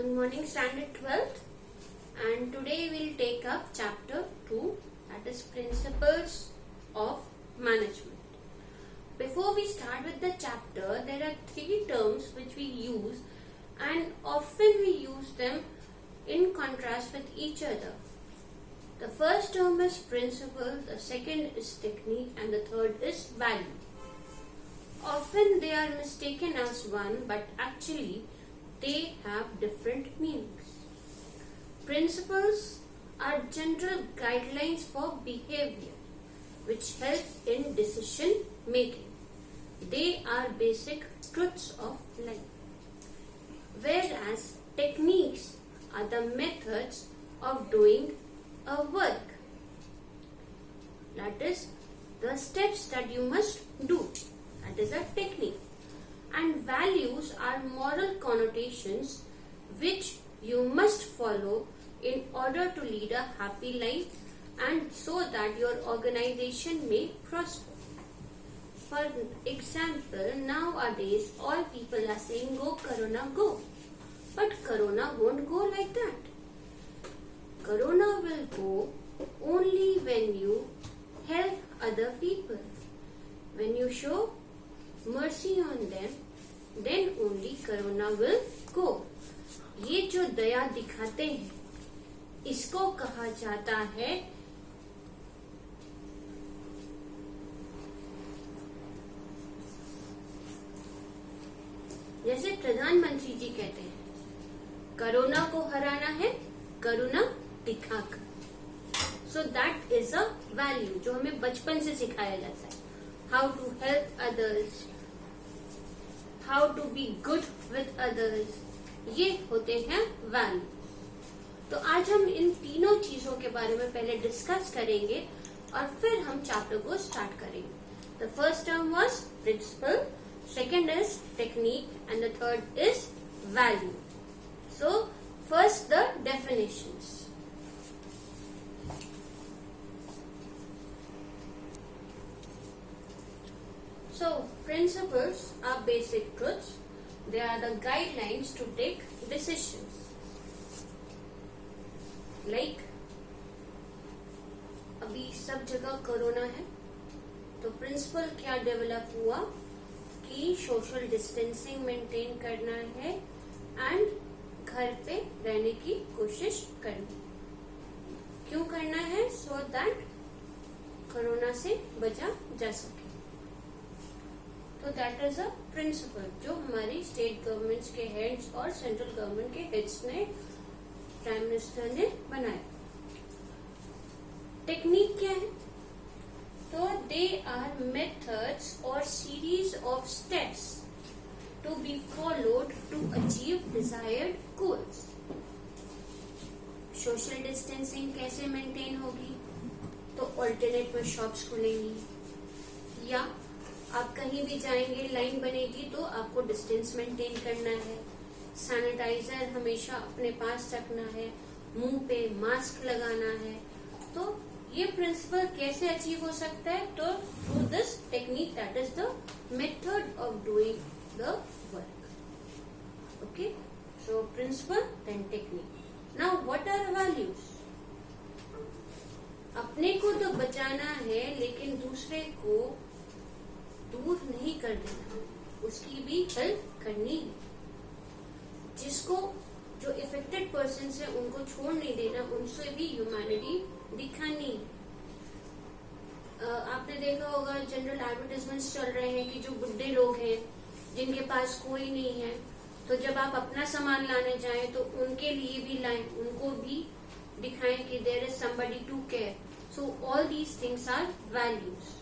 Good morning, Standard 12th, and today we'll take up chapter 2, that is Principles of Management. Before we start with the chapter, there are three terms which we use, and often we use them in contrast with each other. The first term is principle, the second is technique, and the third is value. Often they are mistaken as one, but actually they have different meanings. Principles are general guidelines for behavior which help in decision making. They are basic truths of life. Whereas techniques are the methods of doing a work. That is the steps that you must do. That is a technique. And values are moral connotations which you must follow in order to lead a happy life and so that your organization may prosper. For example, nowadays all people are saying go Corona go. But Corona won't go like that. Corona will go only when you help other people. When you show mercy on them, then only Corona will go. ये जो दया दिखाते हैं, इसको कहा जाता है जैसे प्रधानमंत्री जी कहते हैं, कोरोना को हराना है करुणा दिखाकर. So that is a value जो हमें बचपन से सिखाया जाता है. How to help others, how to be good with others, ये होते हैं वैल्यू. तो आज हम इन तीनों चीजों के बारे में पहले डिस्कस करेंगे और फिर हम चैप्टर को स्टार्ट करेंगे. The first term was principle, second is technique and the third is value. So first the definitions. So, principles are basic truths. They are the guidelines to take decisions. Like, अभी सब जगह corona है, तो principal क्या develop हुआ कि social distancing maintain करना है एंड घर पे रहने की कोशिश करनी. क्यों करना है? सो दैट कोरोना से बचा जा सके. तो दैट इज अ प्रिंसिपल जो हमारी स्टेट गवर्नमेंट्स के हेड्स और सेंट्रल गवर्नमेंट के हेड्स ने, प्राइम मिनिस्टर ने बनाया. टेक्निक क्या है? तो दे आर मेथड्स और series of steps to be followed to achieve desired goals. Social distancing कैसे मेंटेन होगी? तो ऑल्टरनेट में शॉप्स खुलेंगी, या आप कहीं भी जाएंगे लाइन बनेगी तो आपको डिस्टेंस मेंटेन करना है. सैनिटाइजर हमेशा अपने पास रखना है, मुंह पे मास्क लगाना है. तो ये प्रिंसिपल कैसे अचीव हो सकता है? तो through this technique, that is the method of doing the work. Okay, so principle then technique. Now what are values? अपने को तो बचाना है लेकिन दूसरे को दूर नहीं कर देना, उसकी भी हेल्प करनी है. जिसको जो इफेक्टेड पर्सन है उनको छोड़ नहीं देना, उनसे भी ह्यूमैनिटी दिखानी है. आपने देखा होगा जनरल एडवर्टाइजमेंट्स चल रहे हैं कि जो बुढ़े लोग हैं जिनके पास कोई नहीं है, तो जब आप अपना सामान लाने जाएं तो उनके लिए भी लाएं, उनको भी दिखाएं कि there is somebody to care. So all these things are values.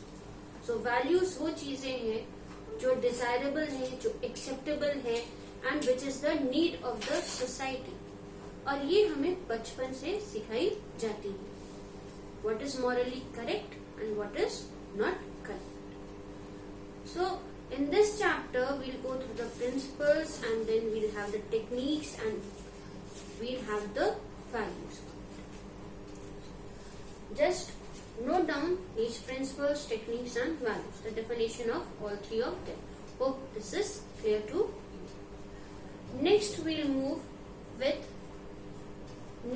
So values वो चीजें हैं जो डिजायरेबल है, जो एक्सेप्टेबल है and which is the need of the society. और ये हमें बचपन से सिखाई जाती है. What is morally correct and what is not correct. So in this chapter we'll go through the principles and then we'll have the techniques and we'll have the values. Just note down these principles, techniques and values, the definition of all three of them. Hope this is clear to you. Next we'll move with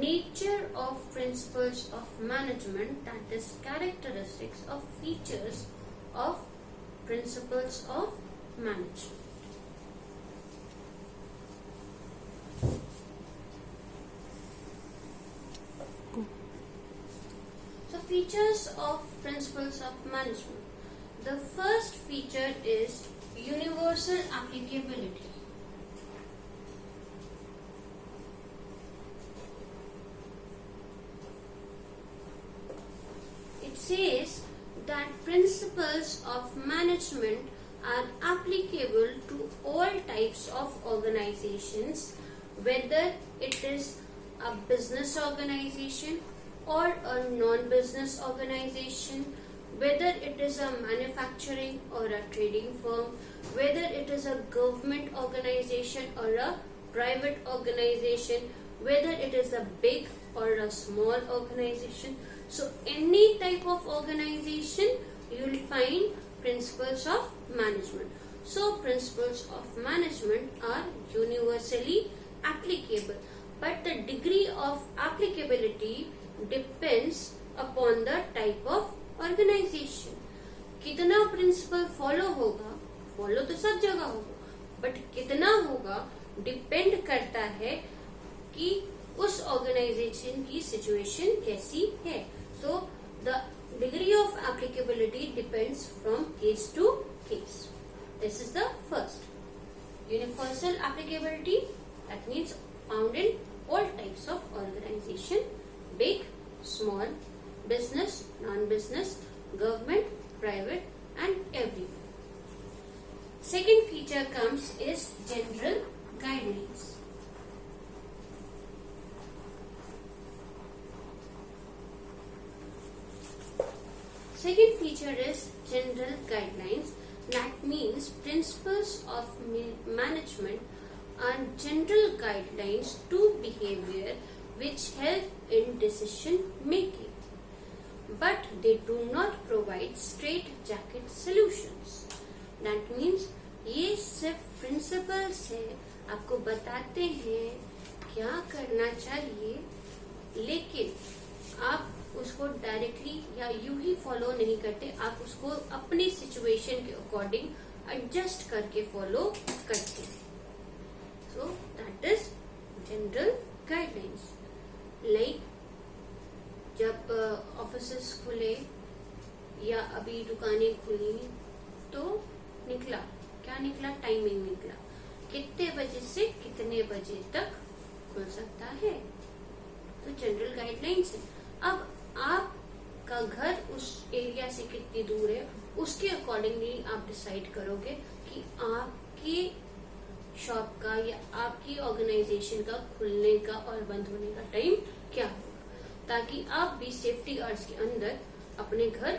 nature of principles of management, that is characteristics of features of principles of management. So features of principles of management. The first feature is universal applicability. It says that principles of management are applicable to all types of organizations, whether it is a business organization or a non-business organization, whether it is a manufacturing or a trading firm, whether it is a government organization or a private organization, whether it is a big or a small organization. So any type of organization you will find principles of management. So principles of management are universally applicable, but the degree of applicability depends upon the type of organization. कितना principle follow होगा, follow तो सब जगह होगा, but कितना होगा depend करता है कि उस ऑर्गेनाइजेशन की सिचुएशन कैसी है. So the degree of applicability depends from case to case. This is the first universal applicability, that means found in all types of organisation, big, small, business, non-business, government, private, and everywhere. Second feature comes is general guidelines. Second feature is general guidelines. That means principles of management are general guidelines to behavior which help in decision making, but they do not provide straight jacket solutions. That means ये सिर्फ principles है, आपको बताते हैं क्या करना चाहिए, लेकिन आप उसको डायरेक्टली या यूं ही फॉलो नहीं करते, आप उसको अपनी सिचुएशन के अकॉर्डिंग एडजस्ट करके फॉलो करते हैं. सो that is general guidelines. Like जब ऑफिसेस खुले या अभी दुकानें खुली तो निकला, क्या निकला, टाइमिंग निकला, कितने बजे से कितने बजे तक खुल सकता है. तो जनरल गाइडलाइंस है. अब आपका घर उस एरिया से कितनी दूर है, उसके अकॉर्डिंगली आप डिसाइड करोगे कि आपकी शॉप का या आपकी ऑर्गेनाइजेशन का खुलने का और बंद होने का टाइम क्या होगा, ताकि आप भी सेफ्टी गार्ड्स के अंदर अपने घर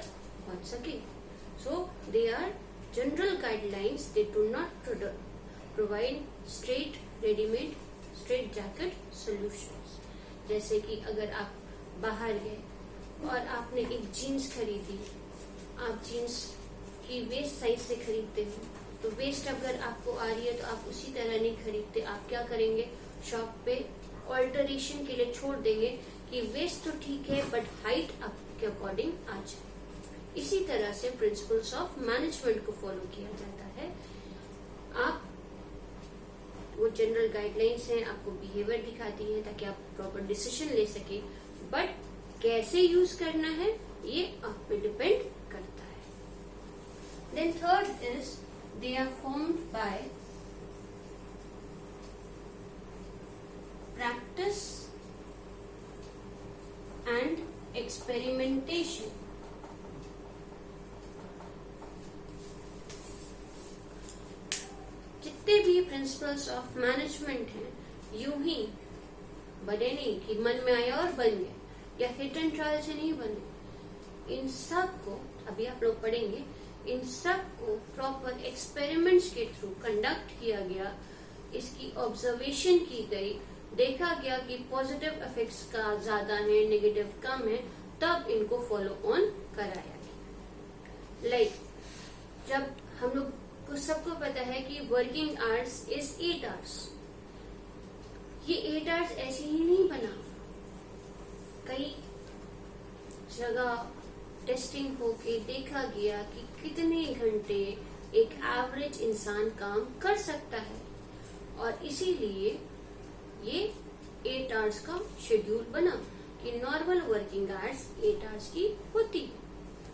पहुंच सके. So they are general guidelines, they do not provide straight readymade straight jacket solutions. जैसे कि अगर आप बाहर गए और आपने एक जीन्स खरीदी, आप जीन्स की वेस्ट साइज से खरीदते हो, तो वेस्ट अगर आपको आ रही है तो आप उसी तरह नहीं खरीदते. आप क्या करेंगे, शॉप पे ऑल्टरेशन के लिए छोड़ देंगे कि वेस्ट तो ठीक है बट हाइट आपके अकॉर्डिंग आ जाए. इसी तरह से प्रिंसिपल्स ऑफ मैनेजमेंट को फॉलो किया जाता है. आप वो जनरल गाइडलाइंस हैं, आपको बिहेवियर दिखाती है ताकि आप प्रॉपर डिसीजन ले सके, बट कैसे यूज करना है ये आप पे डिपेंड करता है. Then third is they are formed by practice and experimentation. जितने भी प्रिंसिपल्स ऑफ मैनेजमेंट हैं, यूं ही बने नहीं कि मन में आया और बन गए, या हिट एंड ट्रायल से नहीं बने. इन सब को अभी आप लोग पढ़ेंगे. इन सब को प्रॉपर एक्सपेरिमेंट्स के थ्रू कंडक्ट किया गया, इसकी ऑब्जर्वेशन की गई, देखा गया कि पॉजिटिव इफेक्ट्स का ज्यादा है, नेगेटिव कम है, तब इनको फॉलो ऑन कराया गया. लाइक जब हम लोग को सबको पता है कि वर्किंग आवर्स इज 8 आवर्स, ये 8 आवर्स ऐसे ही नहीं बना, कई जगह टेस्टिंग होके देखा गया कि कितने घंटे एक एवरेज इंसान काम कर सकता है, और इसीलिए ये 8 आवर्स का शेड्यूल बना कि नॉर्मल वर्किंग आवर्स 8 आवर्स की होती है।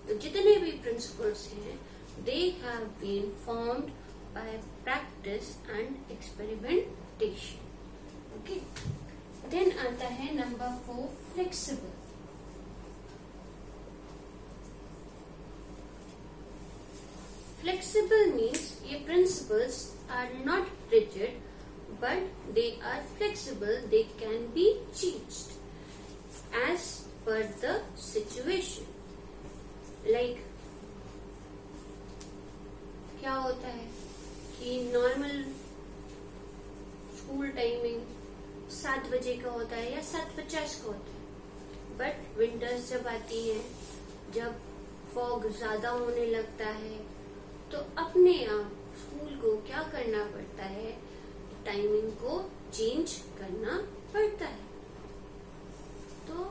तो जितने भी प्रिंसिपल्स हैं they have been formed by practice and experimentation. Okay, then आता है नंबर 4, फ्लेक्सिबल। Flexible means ये principles are not rigid, but they are flexible. They can be changed as per the situation. Like क्या होता है कि normal school timing 7 बजे का होता है या 7:50 का होता है, बट विंटर्स जब आती है, जब फॉग ज्यादा होने लगता है, तो अपने आप स्कूल को क्या करना पड़ता है, टाइमिंग को चेंज करना पड़ता है। तो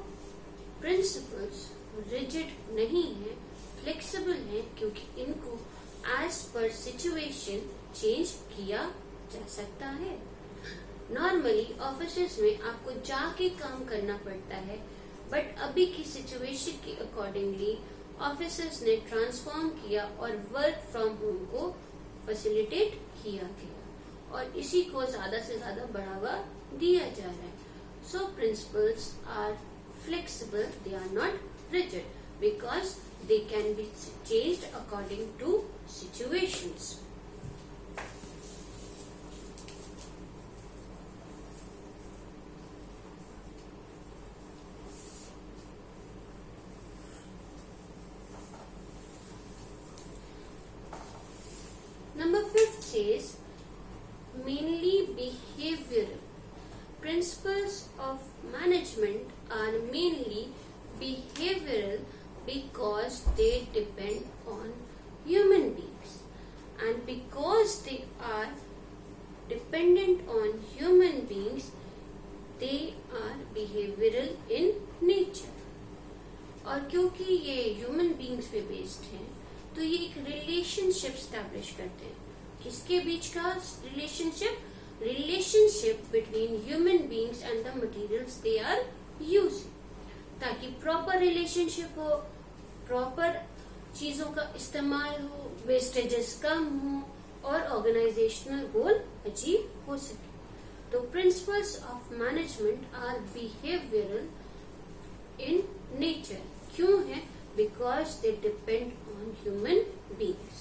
प्रिंसिपल्स रिजिड नहीं है, फ्लेक्सिबल है, क्योंकि इनको एज पर सिचुएशन चेंज किया जा सकता है। नॉर्मली ऑफिसेस में आपको जाके काम करना पड़ता है, बट अभी की सिचुएशन के अकॉर्डिंगली ऑफिसर्स ने ट्रांसफॉर्म किया और वर्क फ्रॉम होम को फैसिलिटेट किया गया, और इसी को ज्यादा से ज्यादा बढ़ावा दिया जा रहा है। So principles are flexible, they are not rigid because they can be changed according to situations. Number 5 says mainly behavioral. Principles of management are mainly behavioral because they depend on human beings, and because they are dependent on human beings, they are behavioral in nature. और क्योंकि ये human beings पे based है, तो ये एक relationship establish करते हैं। किसके बीच का relationship? Relationship between human beings and the materials they are using, ताकि प्रॉपर रिलेशनशिप हो, प्रॉपर चीजों का इस्तेमाल हो, वेस्टेजेस कम हो और ऑर्गेनाइजेशनल गोल अचीव हो सके। तो principles of management are behavioural in nature. क्यों है? Because they depend on human beings.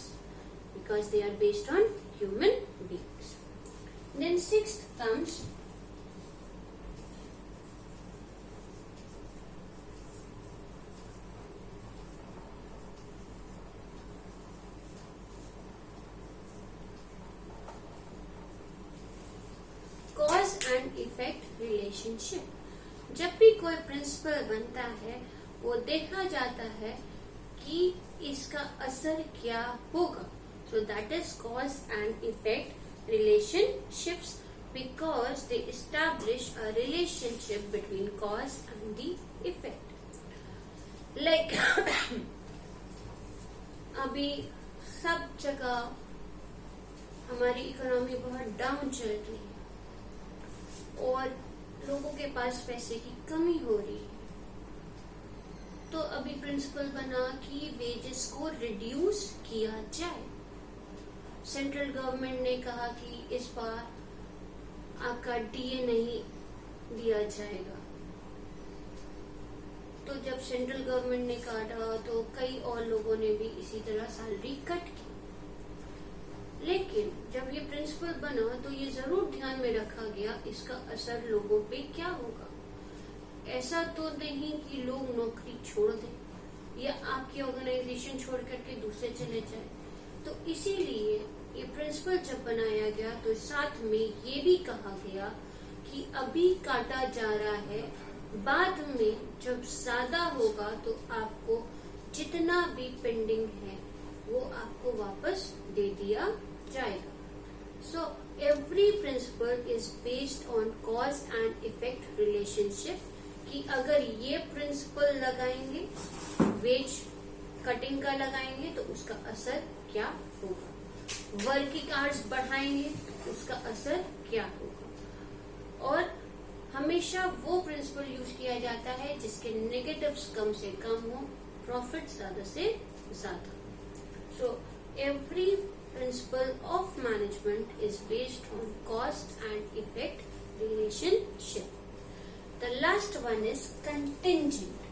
Because they are based on human beings. Then 6th comes cause and effect relationship. जब भी कोई प्रिंसिपल बनता है, वो देखा जाता है कि इसका असर क्या होगा। सो that is cause and effect relationships, because they establish a relationship between cause and the effect. Like अभी सब जगह हमारी इकोनॉमी बहुत डाउन चल रही है और लोगों के पास पैसे की कमी हो रही है, तो अभी प्रिंसिपल बना कि वेजेस को रिड्यूस किया जाए। सेंट्रल गवर्नमेंट ने कहा कि इस बार आपका डीए नहीं दिया जाएगा, तो जब सेंट्रल गवर्नमेंट ने काटा तो कई और लोगों ने भी इसी तरह सैलरी कट की। लेकिन जब ये प्रिंसिपल बना तो ये जरूर ध्यान में रखा गया इसका असर लोगों पे क्या होगा। ऐसा तो नहीं कि लोग नौकरी छोड़ दें या आपकी ऑर्गेनाइजेशन छोड़ करके दूसरे चले जाए। तो इसीलिए ये प्रिंसिपल जब बनाया गया तो साथ में ये भी कहा गया कि अभी काटा जा रहा है, बाद में जब ज्यादा होगा तो आपको जितना भी पेंडिंग है वो आपको वापस दे दिया जाएगा। सो every principle is based on cause and effect relationship कि अगर ये प्रिंसिपल लगाएंगे, वेज कटिंग का लगाएंगे तो उसका असर क्या होगा, वर्किंग आवर्स बढ़ाएंगे तो उसका असर क्या होगा। और हमेशा वो प्रिंसिपल यूज किया जाता है जिसके नेगेटिव्स कम से कम हो, प्रॉफिट ज्यादा से ज्यादा। So every principle of management is based on cause and effect relationship. The last one is contingent.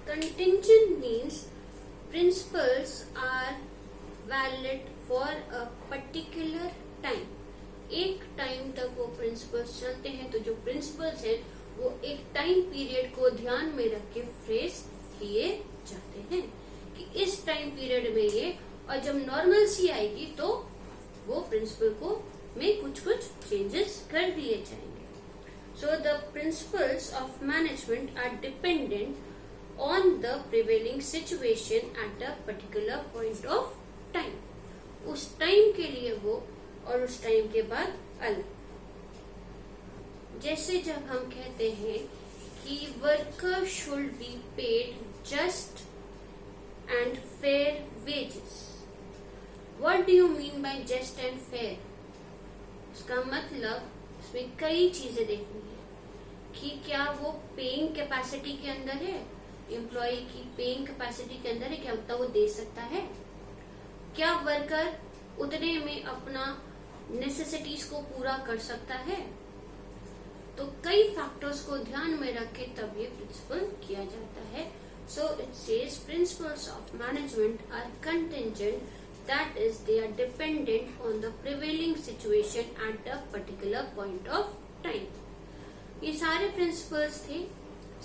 Contingent means principles are valid for a particular time. एक टाइम तक वो प्रिंसिपल्स चलते हैं, तो जो प्रिंसिपल्स हैं वो एक टाइम पीरियड को ध्यान में रख के फ्रेज किए जाते हैं कि इस टाइम पीरियड में ये, और जब नॉर्मलसी आएगी तो वो प्रिंसिपल को में कुछ कुछ चेंजेस कर दिए जाएंगे। So the principles of management are dependent on the prevailing situation at a particular point of time. उस टाइम के लिए वो और उस टाइम के बाद अलग। जैसे जब हम कहते हैं कि worker should be paid just and fair wages, what do you mean by just and fair? उसका मतलब इसमें कई चीजें देखनी है कि क्या वो पेइंग कैपेसिटी के अंदर है, एम्प्लॉय की पेइंग कैपेसिटी के अंदर है, क्या उतना वो दे सकता है, क्या वर्कर उतने में अपना नेसेसिटीज को पूरा कर सकता है। तो कई फैक्टर्स को ध्यान में रख के तब ये प्रिंसिपल किया जाता है। So it says principles of management are contingent, that is they are dependent on the prevailing situation at a particular point of time. ये सारे प्रिंसिपल्स थे,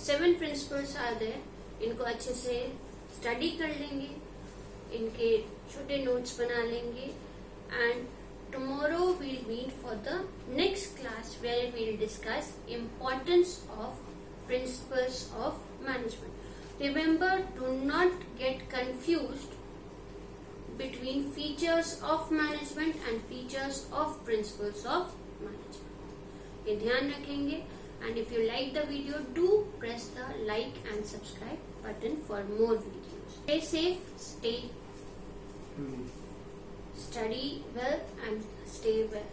7 प्रिंसिपल्स आर देयर। इनको अच्छे से स्टडी कर लेंगे, इनके छोटे नोट्स बना लेंगे, and tomorrow we'll meet for the next class where we'll discuss importance of principles of management. Remember, do not get confused between features of management and features of principles of management. ये ध्यान रखेंगे, and if you like the video, do press the like and subscribe button for more videos. Stay safe, study well and stay well.